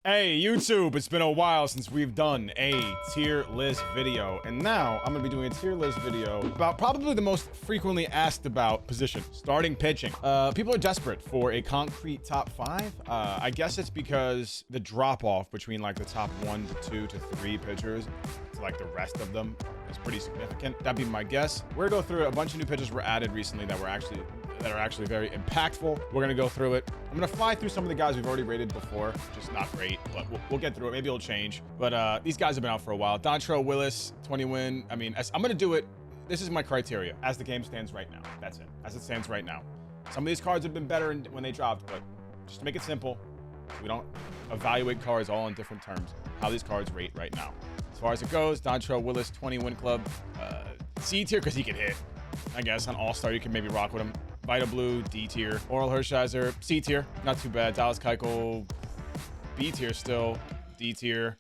Hey YouTube, it's been a while since we've done a tier list video, and now I'm gonna be doing a tier list video about probably the most frequently asked about position, starting pitching. People are desperate for a concrete top 5. I guess it's because the drop off between like the top 1 to 2 to 3 pitchers to like the rest of them is pretty significant. That'd be my guess. We're gonna go through a bunch of new pitchers were added recently that are actually very impactful. We're gonna go through it. I'm gonna fly through some of the guys we've already rated before, just not great, but we'll get through it. Maybe it'll change. But these guys have been out for a while. Dontrelle Willis, 20 win. I mean, I'm gonna do it. This is my criteria as the game stands right now. That's it. As it stands right now. Some of these cards have been better when they dropped, but just to make it simple, we don't evaluate cards all in different terms. How these cards rate right now. As far as it goes, Dontrelle Willis, 20 win club. C tier because he can hit. I guess on All-Star you can maybe rock with him. Vita Blue, D tier. Oral Hershiser, C tier. Not too bad. Dallas Keuchel, B tier still. D tier.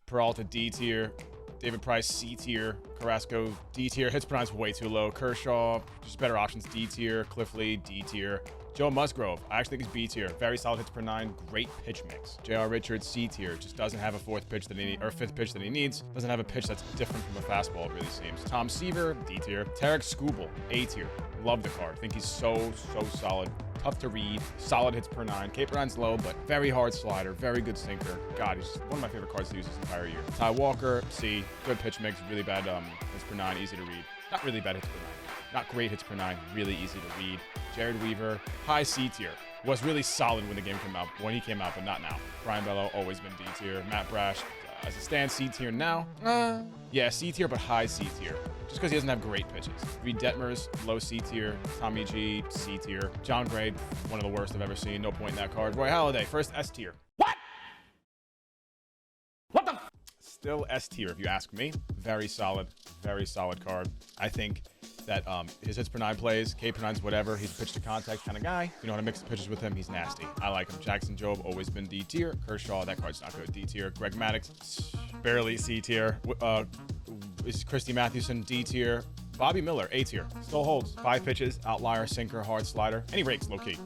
Peralta, D tier. David Price, C tier. Carrasco, D tier. Hits per nine's way too low. Kershaw, just better options, D tier. Cliff Lee, D tier. Joe Musgrove, I actually think he's B tier. Very solid hits per 9, great pitch mix. J.R. Richards, C tier, just doesn't have a fifth pitch that he needs. Doesn't have a pitch that's different from a fastball, it really seems. Tom Seaver, D tier. Tarek Skubal, A tier. Love the card. Think he's so solid. Tough to read. Solid hits per 9. K per 9's low, but very hard slider. Very good sinker. God, he's one of my favorite cards to use this entire year. Ty Walker, C. Good pitch mix. Really bad hits per 9. Easy to read. Not really bad hits per 9. Not great hits per 9. Really easy to read. Jared Weaver, high C tier. Was really solid when the game came out, when he came out, but not now. Brian Bello, always been D tier. Matt Brash, as it stands, C tier now. Yeah, C tier, but high C tier. Just because he doesn't have great pitches. Reed Detmers, low C tier. Tommy G, C tier. John Gray, one of the worst I've ever seen. No point in that card. Roy Halladay, first S tier. What? What the? Still S tier, if you ask me. Very solid card. I think that his hits per 9 plays, K per 9's whatever. He's a pitch to contact kind of guy. You know how to mix the pitches with him. He's nasty. I like him. Jackson Jobe, always been D tier. Kershaw, that card's not good. D tier. Greg Maddux, barely C tier. Is Christy Mathewson, D tier. Bobby Miller, A tier. Still holds. 5 pitches, outlier, sinker, hard slider. And he rakes low key.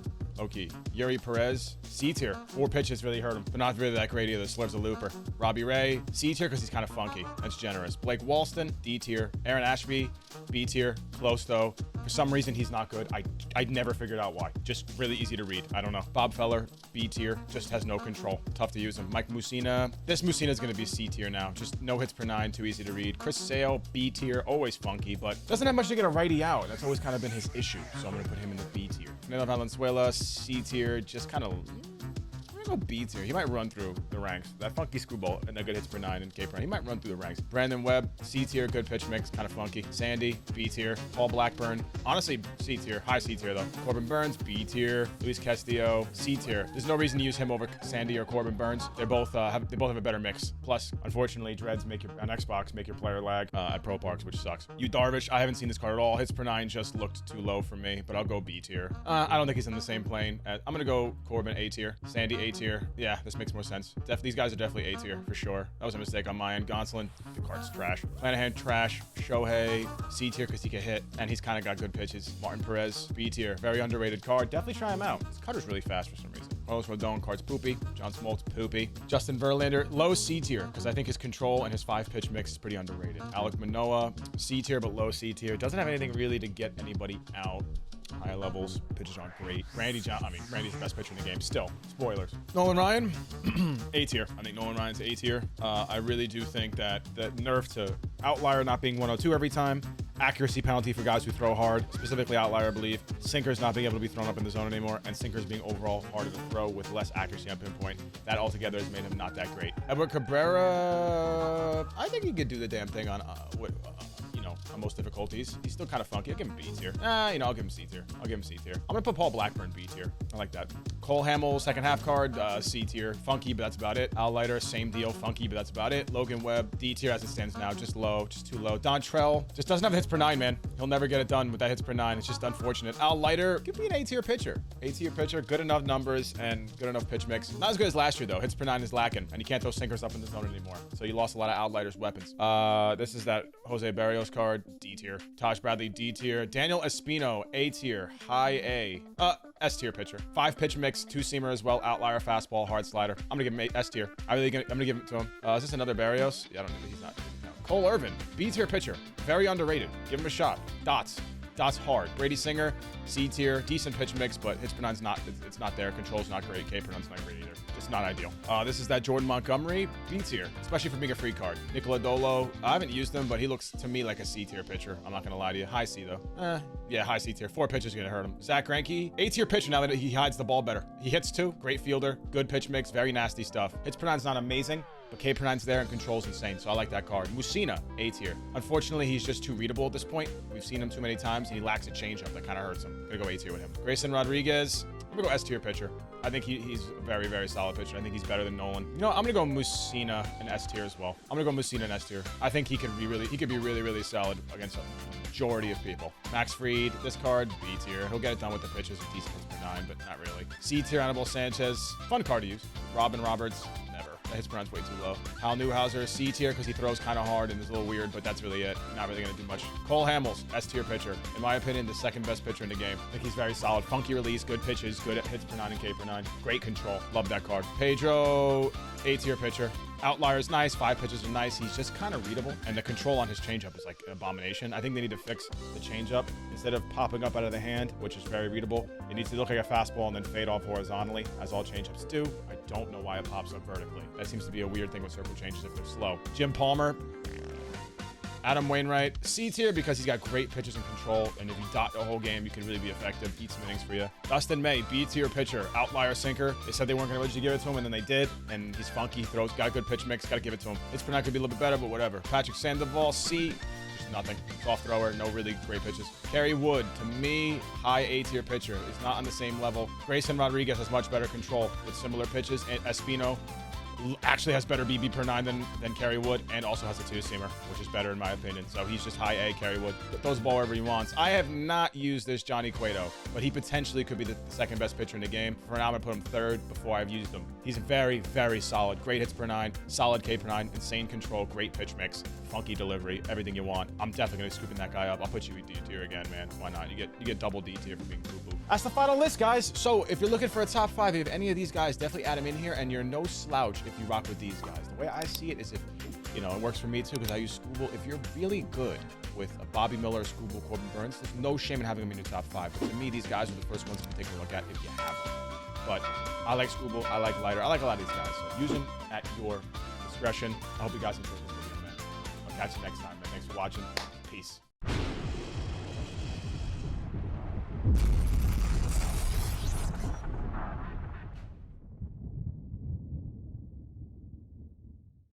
Yuri Perez, C tier. 4 pitches really hurt him, but not really that great either. Slurves a looper. Robbie Ray, C tier because he's kind of funky. That's generous. Blake Walston, D tier. Aaron Ashby, B tier. Close though. For some reason, he's not good. I never figured out why. Just really easy to read. I don't know. Bob Feller, B tier. Just has no control. Tough to use him. Mike Mussina. This Mussina is going to be C tier now. Just no hits per 9. Too easy to read. Chris Sale, B tier. Always funky, but doesn't have much to get a righty out. That's always kind of been his issue. So I'm going to put him in the B tier. Nilo Valenzuela, C tier. Just kind of... go B tier. He might run through the ranks. That funky screwball and a good hits per 9 and K per 9. He might run through the ranks. Brandon Webb, C tier, good pitch mix, kind of funky. Sandy, B tier. Paul Blackburn, honestly, C tier. High C tier though. Corbin Burns, B tier. Luis Castillo, C tier. There's no reason to use him over Sandy or Corbin Burns. They both have a better mix. Plus, unfortunately, dreads on Xbox make your player lag at Pro Parks, which sucks. Yu Darvish, I haven't seen this card at all. Hits per 9 just looked too low for me, but I'll go B tier. I don't think he's in the same plane. I'm gonna go Corbin A tier. Sandy A tier. Yeah, this makes more sense. These guys are definitely A tier for sure. That was a mistake on my end. Gonsolin, the card's trash. Flanagan, trash. Shohei, C tier because he can hit, and he's kind of got good pitches. Martin Perez, B tier. Very underrated card. Definitely try him out. This card is really fast for some reason. Carlos Rodon, card's poopy. John Smoltz, poopy. Justin Verlander, low C tier because I think his control and his 5-pitch mix is pretty underrated. Alec Manoa, C tier but low C tier. Doesn't have anything really to get anybody out. High levels, pitches aren't great. Randy's the best pitcher in the game. Still, spoilers. Nolan Ryan, A tier. I think Nolan Ryan's A tier. I really do think that the nerf to outlier not being 102 every time, accuracy penalty for guys who throw hard, specifically outlier, I believe, sinkers not being able to be thrown up in the zone anymore, and sinkers being overall harder to throw with less accuracy on pinpoint. That altogether has made him not that great. Edward Cabrera, I think he could do the damn thing on on most difficulties. He's still kind of funky. I'll give him B tier. I'll give him C tier. I'm gonna put Paul Blackburn B tier. I like that. Cole Hamill, second half card, C tier. Funky, but that's about it. Al Leiter, same deal. Funky, but that's about it. Logan Webb, D tier as it stands now. Just low, just too low. Dontrelle, just doesn't have hits per 9, man. He'll never get it done with that hits per 9. It's just unfortunate. Al Leiter, give me an A tier pitcher. A tier pitcher, good enough numbers and good enough pitch mix. Not as good as last year though. Hits per 9 is lacking, and you can't throw sinkers up in the zone anymore. So you lost a lot of Al Leiter's weapons. This is that Jose Barrios card. card, D tier. Taj Bradley, D tier. Daniel Espino, A tier, high A. S tier pitcher. 5-pitch mix, 2-seamer as well, outlier, fastball, hard slider. I'm gonna give him S tier. I'm gonna give it to him. Is this another Barrios? Yeah, I don't know. He's not. No. Cole Irvin, B tier pitcher. Very underrated. Give him a shot. Dots hard. Brady Singer, C tier, decent pitch mix, but hits per nine's not, it's not there. Control's not great. K per nine's not great either. Just not ideal. This is that Jordan Montgomery, B tier, especially for being a free card. Nicola Dolo, I haven't used him, but he looks to me like a C tier pitcher. I'm not gonna lie to you. High C though. Yeah, high C tier. 4 pitches gonna hurt him. Zach Cranky, A tier pitcher now that he hides the ball better. He hits too. Great fielder. Good pitch mix. Very nasty stuff. Hits per nine's not amazing, but K per nine's there and control's insane, so I like that card. Mussina, A tier. Unfortunately, he's just too readable at this point. We've seen him too many times, and he lacks a changeup that kind of hurts him. Gonna go A tier with him. Grayson Rodriguez, I'm gonna go S tier pitcher. I think he's a very, very solid pitcher. I think he's better than Nolan. You know, I'm gonna go Mussina and S tier as well. I'm gonna go Mussina and S tier. I think he could be really, really solid against a majority of people. Max Fried, this card, B tier. He'll get it done with the pitches, with decent hits per nine, but not really. C tier, Annabelle Sanchez, fun card to use. Robin Roberts, never. That hits per nine's way too low. Hal Newhouser, C tier because he throws kind of hard and is a little weird, but that's really it. Not really going to do much. Cole Hamels, S tier pitcher. In my opinion, the second best pitcher in the game. I think he's very solid. Funky release, good pitches, good at hits per nine and K per nine. Great control. Love that card. Pedro, A tier pitcher. Outlier's nice. 5 pitches are nice. He's just kind of readable. And the control on his changeup is like an abomination. I think they need to fix the changeup. Instead of popping up out of the hand, which is very readable, it needs to look like a fastball and then fade off horizontally, as all changeups do. I don't know why it pops up vertically. That seems to be a weird thing with circle changes if they're slow. Jim Palmer, Adam Wainwright, C tier because he's got great pitches and control, and if you dot the whole game, you can really be effective, eat some innings for you. Dustin May, B tier pitcher, outlier sinker. They said they weren't going to originally give it to him, and then they did, and he's funky, throws, got a good pitch mix, got to give it to him. His per nine could be a little bit better, but whatever. Patrick Sandoval, C, just nothing. Soft thrower, no really great pitches. Kerry Wood, to me, high A tier pitcher. He's not on the same level. Grayson Rodriguez has much better control with similar pitches, and Espino actually has better BB per nine than Kerry Wood, and also has a 2-seamer, which is better in my opinion. So he's just high A, Kerry Wood. Throws the ball wherever he wants. I have not used this Johnny Cueto, but he potentially could be the second best pitcher in the game. For now, I'm gonna put him third before I've used him. He's very, very solid. Great hits per nine, solid K per nine, insane control, great pitch mix, funky delivery, everything you want. I'm definitely gonna scooping that guy up. I'll put you at D tier again, man. Why not? You get double D tier for being boo-boo. That's the final list, guys. So if you're looking for a top 5, if any of these guys, definitely add them in here, and you're no slouch if you rock with these guys. The way I see it is if, you know, it works for me too because I use Scooble. If you're really good with a Bobby Miller, Scooble, Corbin Burns, there's no shame in having them in your top 5. But to me, these guys are the first ones to take a look at if you have them. But I like Scooble, I like Lighter, I like a lot of these guys. So use them at your discretion. I hope you guys enjoyed this video, man. I'll catch you next time, man. Thanks for watching. Peace.